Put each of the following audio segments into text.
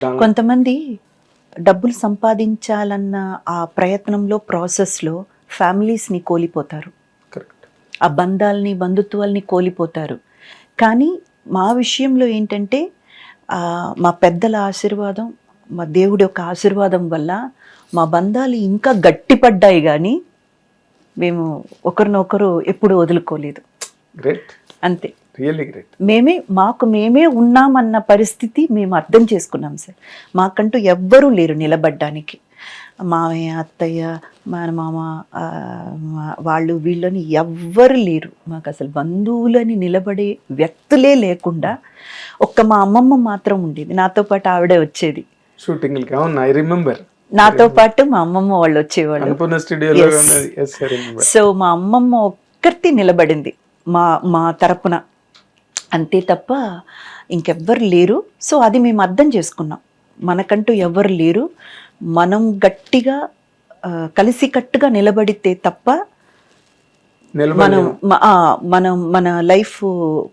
కొంతమంది డబ్బులు సంపాదించాలన్న ఆ ప్రయత్నంలో ప్రాసెస్లో ఫ్యామిలీస్ని కోల్పోతారు, కరెక్ట్. ఆ బంధాలని బంధుత్వాల్ని కోల్పోతారు. కానీ మా విషయంలో ఏంటంటే మా పెద్దల ఆశీర్వాదం, మా దేవుడి యొక్క ఆశీర్వాదం వల్ల మా బంధాలు ఇంకా గట్టిపడ్డాయి. కానీ మేము ఒకరినొకరు ఎప్పుడు వదులుకోలేదు. గ్రేట్, అంతే. Really great. మేమే ఉన్నామన్న పరిస్థితి మేము అర్థం చేసుకున్నాం సార్. మాకంటూ ఎవ్వరూ లేరు నిలబడ్డానికి. మామయ్య, అత్తయ్య, మా మామ, వాళ్ళు వీళ్ళని ఎవ్వరు లేరు మాకు. అసలు బంధువులని నిలబడే వ్యక్తులే లేకుండా ఒక్క మా అమ్మమ్మ మాత్రం ఉండేది. నాతో పాటు ఆవిడే వచ్చేది షూటింగ్. I remember. నాతో పాటు మా అమ్మమ్మ వాళ్ళు వచ్చేవాళ్ళు. సో మా అమ్మమ్మ ఒక్కరితి నిలబడింది మా తరపున, అంతే తప్ప ఇంకెవ్వరు లేరు. సో అది మేము అర్థం చేసుకున్నాం, మనకంటూ ఎవరు లేరు, మనం గట్టిగా కలిసికట్టుగా నిలబడితే తప్ప మనం మన లైఫ్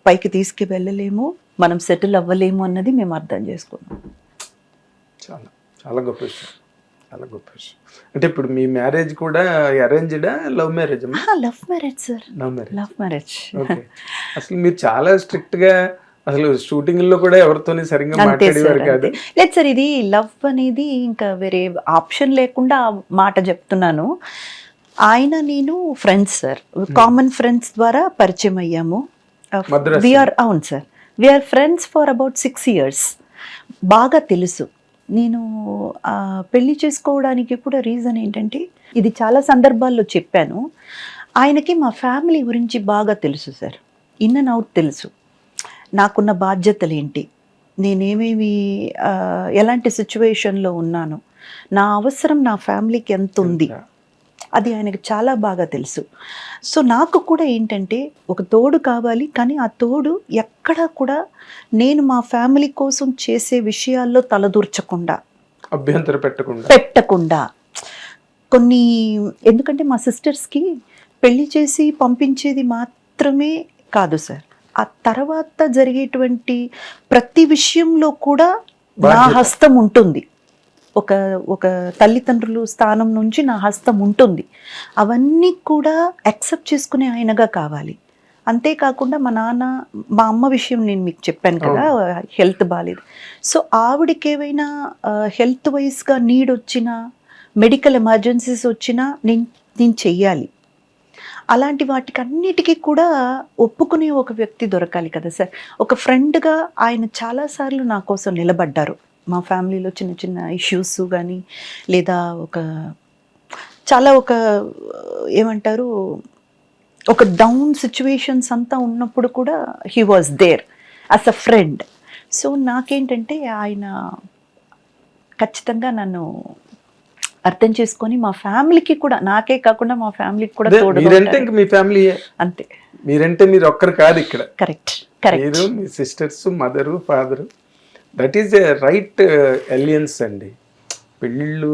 పైకి తీసుకువెళ్ళలేము, మనం సెటిల్ అవ్వలేము అన్నది మేము అర్థం చేసుకున్నాం. చాలా చాలా గొప్ప విషయం, చాలా గొప్ప విషయం. అంటే ఇప్పుడు మీ మ్యారేజ్ కూడా అరేంజ్డా love marriage? Love marriage sir. Love marriage. అసలు మీరు చాలా స్ట్రిక్ట్ గా అసలు షూటింగ్ లో కూడా ఎవరితోని సరిగ్గా మాట్లాడేవారు కాదు. లేదు సార్, ఇది లవ్ అనేది ఇంకా వేరే ఆప్షన్ లేకుండా మాట చెప్తున్నాను. ఆయన నేను ఫ్రెండ్స్ సార్, కామన్ ఫ్రెండ్స్ ద్వారా పరిచయం అయ్యాము. అవును sir, we are friends for about 6 years. బాగా తెలుసు. నేను పెళ్లి చేసుకోవడానికి కూడా రీజన్ ఏంటంటే, ఇది చాలా సందర్భాల్లో చెప్పాను, ఆయనకి మా ఫ్యామిలీ గురించి బాగా తెలుసు సార్, ఇన్ అండ్ అవుట్ తెలుసు. నాకున్న బాధ్యతలు ఏంటి, నేనేమేమి ఎలాంటి సిచ్యువేషన్లో ఉన్నాను, నా అవసరం నా ఫ్యామిలీకి ఎంత ఉంది, అది ఆయనకు చాలా బాగా తెలుసు. సో నాకు కూడా ఏంటంటే ఒక తోడు కావాలి, కానీ ఆ తోడు ఎక్కడా కూడా నేను మా ఫ్యామిలీ కోసం చేసే విషయాల్లో తలదూర్చకుండా, అభ్యంతర పెట్టకుండా కొన్ని, ఎందుకంటే మా సిస్టర్స్కి పెళ్లి చేసి పంపించేది మాత్రమే కాదు సార్, ఆ తర్వాత జరిగేటువంటి ప్రతి విషయంలో కూడా నా హస్తం ఉంటుంది. ఒక తల్లిదండ్రులు స్థానం నుంచి నా హస్తం ఉంటుంది. అవన్నీ కూడా యాక్సెప్ట్ చేసుకునే ఆయనగా కావాలి. అంతేకాకుండా మా అమ్మ విషయం నేను మీకు చెప్పాను కదా, హెల్త్ బాగాలేదు. సో ఆవిడకి ఏవైనా హెల్త్ వైజ్గా నీడ్ వచ్చినా, మెడికల్ ఎమర్జెన్సీస్ వచ్చినా నేను చెయ్యాలి. అలాంటి వాటికి అన్నిటికీ కూడా ఒప్పుకునే ఒక వ్యక్తి దొరకాలి కదా సార్. ఒక ఫ్రెండ్గా ఆయన చాలాసార్లు నా కోసం నిలబడ్డారు. మా ఫ్యామిలీలో చిన్న చిన్న ఇష్యూస్ కానీ, లేదా ఏమంటారు, ఒక డౌన్ సిచ్యువేషన్స్ అంతా ఉన్నప్పుడు కూడా he was there as a friend. So నాకేంటంటే ఆయన ఖచ్చితంగా నన్ను అర్థం చేసుకొని మా ఫ్యామిలీకి కూడా, నాకే కాకుండా మా ఫ్యామిలీకి కూడా తోడు. మీ ఫ్యామిలీ అంతే, మీరంటే మీరు ఒక్కరు కాదు ఇక్కడ. కరెక్ట్. మీరు, మీ sisters, mother, father, that is a right alliance అండి. పెళ్ళిళ్ళు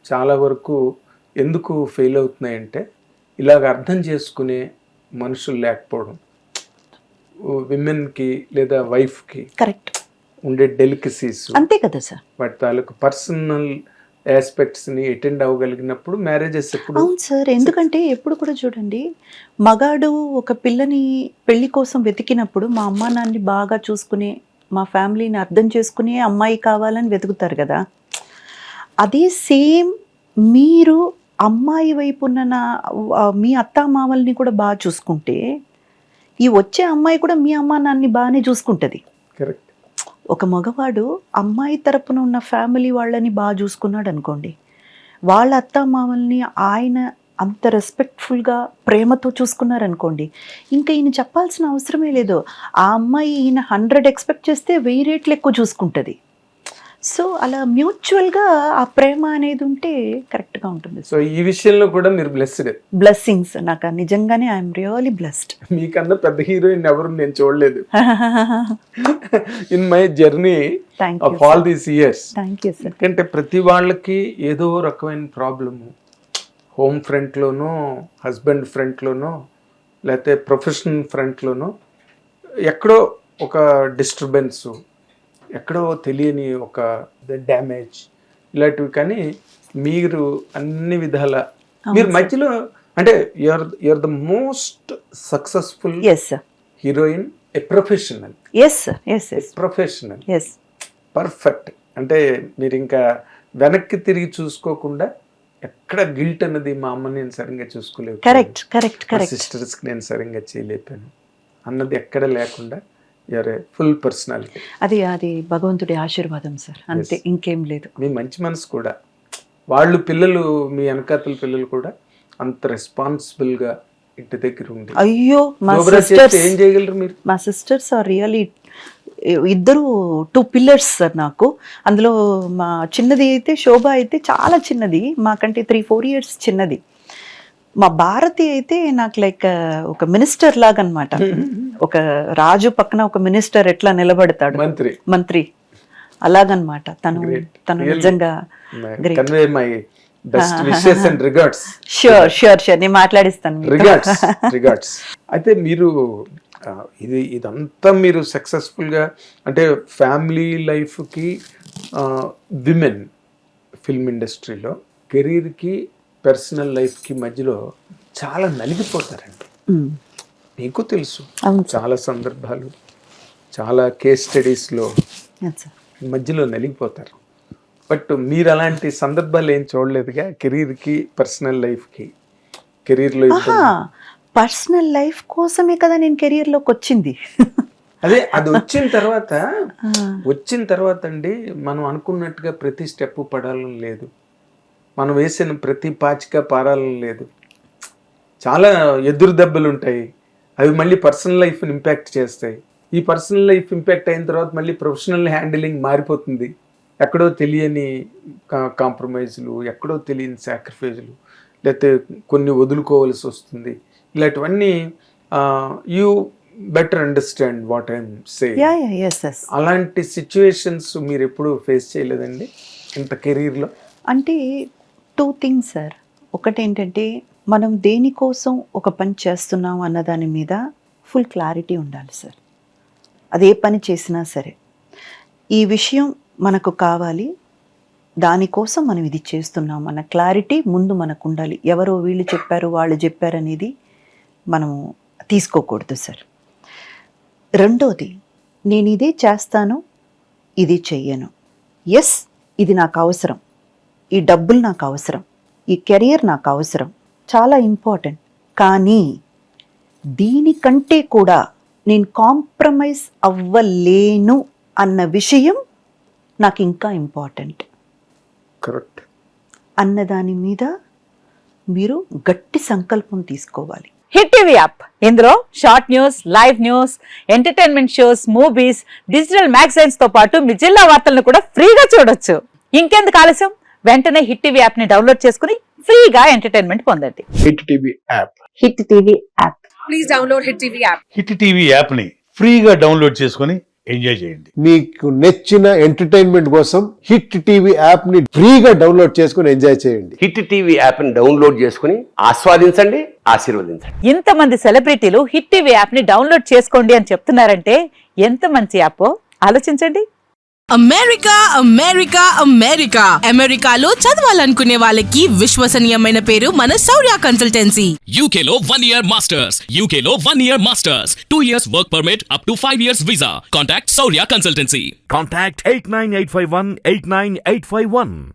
చాలా వరకు ఎందుకు ఫెయిల్ అవుతున్నాయంటే ఇలాగ అర్థం చేసుకునే మనుషులు లేకపోవడం, విమెన్కి లేదా వైఫ్కి కరెక్ట్ ఉండే డెలికసీస్, అంతే కదా సార్, వాటి తాలూకు పర్సనల్ ఆస్పెక్ట్స్ని అటెండ్ అవ్వగలిగినప్పుడు మ్యారేజెస్ ఎప్పుడు. అవును సార్, ఎందుకంటే ఎప్పుడు కూడా చూడండి, మగాడు ఒక పిల్లని పెళ్లి కోసం వెతికినప్పుడు మా అమ్మా నాన్నని బాగా చూసుకునే, మా ఫ్యామిలీని అర్థం చేసుకునే అమ్మాయి కావాలని వెతుకుతారు కదా. అదే సేమ్ మీరు అమ్మాయి వైపు ఉన్న మీ అత్తామామల్ని కూడా బాగా చూసుకుంటే, ఈ వచ్చే అమ్మాయి కూడా మీ అమ్మా నాన్నని బాగానే చూసుకుంటుంది. కరెక్ట్. ఒక మగవాడు అమ్మాయి తరపున ఉన్న ఫ్యామిలీ వాళ్ళని బాగా చూసుకున్నాడు అనుకోండి, వాళ్ళ అత్తామామల్ని ఆయన అంత రెస్పెక్ట్ఫుల్గా ప్రేమతో చూసుకున్నారనుకోండి, ఇంకా ఈయన చెప్పాల్సిన అవసరమే లేదు. ఆ అమ్మాయి ఈయన 100 ఎక్స్పెక్ట్ చేస్తే 1000 రెట్లు ఎక్కువ చూసుకుంటుంది. సో అలా మ్యూచువల్గా ఆ ప్రేమ అనేది ఉంటే కరెక్ట్గా ఉంటుంది. సో ఈ విషయంలో కూడా మీరు బ్లెస్సింగ్స్. నాకు నిజంగానే ఐఎమ్ రియల్లీ బ్లెస్డ్. మీకన్నా పెద్ద హీరోయిన్ ఎవరు నేను చూడలేదు in my journey of all these years. ఎందుకంటే ప్రతి వాళ్ళకి ఏదో రకమైన ప్రాబ్లము, హోమ్ ఫ్రంట్లోనో, హస్బెండ్ ఫ్రంట్లోనో, లేకపోతే ప్రొఫెషనల్ ఫ్రంట్లోనో ఎక్కడో ఒక డిస్టర్బెన్సు, ఎక్కడో తెలియని ఒక డ్యామేజ్ ఇలాంటివి. కానీ మీరు అన్ని విధాల మీరు మధ్యలో అంటే you are the most successful heroine, a professional. Professional, perfect. అంటే మీరు ఇంకా వెనక్కి తిరిగి చూసుకోకుండా ఎక్కడ గిల్ట్ అన్నది మా అమ్మని నేను సరిగ్గా చూసుకోలేదు, సిస్టర్స్ కి నేను సరిగ్గా చేయలేపాను అన్నది ఎక్కడ లేకుండా ఫుల్ పర్సనాలిటీ. అది భగవంతుడి ఆశీర్వాదం సార్, అంతే, ఇంకేం లేదు. మీ మంచి మనసు కూడా, వాళ్ళు పిల్లలు, మీ వెనకాతల పిల్లలు కూడా అంత రెస్పాన్సిబుల్ గా ఇంటి దగ్గర ఉంది. అయ్యో, మా సిస్టర్స్ ఏం చేయగలరు మీరు? మా సిస్టర్స్ ఆర్ రియలీ ఇద్దరు 2 పిల్లర్స్ సార్ నాకు. అందులో మా చిన్నది అయితే శోభ అయితే చాలా చిన్నది, మాకంటే 3-4 years చిన్నది. మా భారతి అయితే నాకు లైక్ ఒక మినిస్టర్ లాగా అనమాట. ఒక రాజు పక్కన ఒక మినిస్టర్ ఎట్లా నిలబడతాడు, మంత్రి అలాగనమాట. తను నిజంగా షూర్ నేను మాట్లాడిస్తాను. అయితే మీరు ఇదంతా మీరు సక్సెస్ఫుల్గా అంటే ఫ్యామిలీ లైఫ్కి, విమెన్ ఫిల్మ్ ఇండస్ట్రీలో కెరీర్కి పర్సనల్ లైఫ్కి మధ్యలో చాలా నలిగిపోతారండి. మీకు తెలుసు చాలా సందర్భాలు, చాలా కేస్ స్టడీస్లో మధ్యలో నలిగిపోతారు. బట్ మీరు అలాంటి సందర్భాలు ఏం చూడలేదుగా కెరీర్కి పర్సనల్ లైఫ్కి? కెరీర్లో పర్సనల్ లైఫ్ కోసమే కదా నేను కెరీర్లోకి వచ్చింది. అదే అది వచ్చిన తర్వాత అండి, మనం అనుకున్నట్టుగా ప్రతి స్టెప్ పడాలని లేదు, మనం వేసిన ప్రతి పాచిక పారాలని లేదు. చాలా ఎదురు దెబ్బలు ఉంటాయి, అవి మళ్ళీ పర్సనల్ లైఫ్ని ఇంపాక్ట్ చేస్తాయి. ఈ పర్సనల్ లైఫ్ ఇంపాక్ట్ అయిన తర్వాత మళ్ళీ ప్రొఫెషనల్ హ్యాండిలింగ్ మారిపోతుంది. ఎక్కడో తెలియని కాంప్రమైజ్లు, ఎక్కడో తెలియని సాక్రిఫైజులు, లేకపోతే కొన్ని వదులుకోవాల్సి వస్తుంది. ఇలాంటివన్నీ you better understand what I'm saying. అలాంటి సిచ్యువేషన్స్ మీరు ఎప్పుడు ఫేస్ చేయలేదండి ఇంత కెరీర్లో? అంటే 2 things సార్. ఒకటేంటంటే మనం దేనికోసం ఒక పని చేస్తున్నాం అన్న దాని మీద ఫుల్ క్లారిటీ ఉండాలి సార్. అదే పని చేసినా సరే ఈ విషయం మనకు కావాలి, దానికోసం మనం ఇది చేస్తున్నాం అన్న క్లారిటీ ముందు మనకు ఉండాలి. ఎవరో వీళ్ళు చెప్పారు వాళ్ళు చెప్పారు అనేది మనము తీసుకోకూడదు సార్. రెండోది, నేను ఇదే చేస్తాను, ఇది చెయ్యను. ఎస్, ఇది నాకు అవసరం, ఈ డబ్బులు నాకు అవసరం, ఈ కెరియర్ నాకు అవసరం, చాలా ఇంపార్టెంట్. కానీ దీనికంటే కూడా నేను కాంప్రమైజ్ అవ్వలేను అన్న విషయం నాకు ఇంకా ఇంపార్టెంట్. కరెక్ట్. అన్నదాని మీద మీరు గట్టి సంకల్పం తీసుకోవాలి. హిట్ టీవీ యాప్, ఇందులో short news, live news, entertainment shows, movies, digital magazines తో పాటు మీ జిల్లా వార్తలను కూడా ఫ్రీగా చూడొచ్చు. ఇంకెందుకు ఆలస్యం, వెంటనే హిట్ టీవీ యాప్ ని డౌన్లోడ్ చేసుకుని ఫ్రీగా ఎంటర్టైన్మెంట్ పొందండి. Hit TV app. Hit TV app. Please download hit TV app. Hit TV app ని ఫ్రీగా డౌన్లోడ్ చేసుకుని ఎంజాయ్ చేయండి. మీకు నచ్చిన ఎంటర్టైన్మెంట్ కోసం హిట్ టీవీ యాప్ ని ఫ్రీగా డౌన్లోడ్ చేసుకుని ఎంజాయ్ చేయండి. హిట్ టీవీ యాప్ ని డౌన్లోడ్ చేసుకుని ఆస్వాదించండి, ఆశీర్వదించండి. ఇంతమంది సెలబ్రిటీలు హిట్ టీవీ యాప్ ని డౌన్లోడ్ చేసుకోండి అని చెప్తున్నారంటే ఎంత మంచి యాప్ ఆలోచించండి. అమెరికా అమెరికా అమెరికా అమెరికాలో చదవాలనుకునే వాళ్ళకి విశ్వసనీయమైన పేరు మన శౌర్య కన్సల్టెన్సీ. UK లో 1 year masters. UK లో 1 year masters. 2 years work permit up to 5 years visa. Contact Saurya Consultancy. Contact 89851 89851.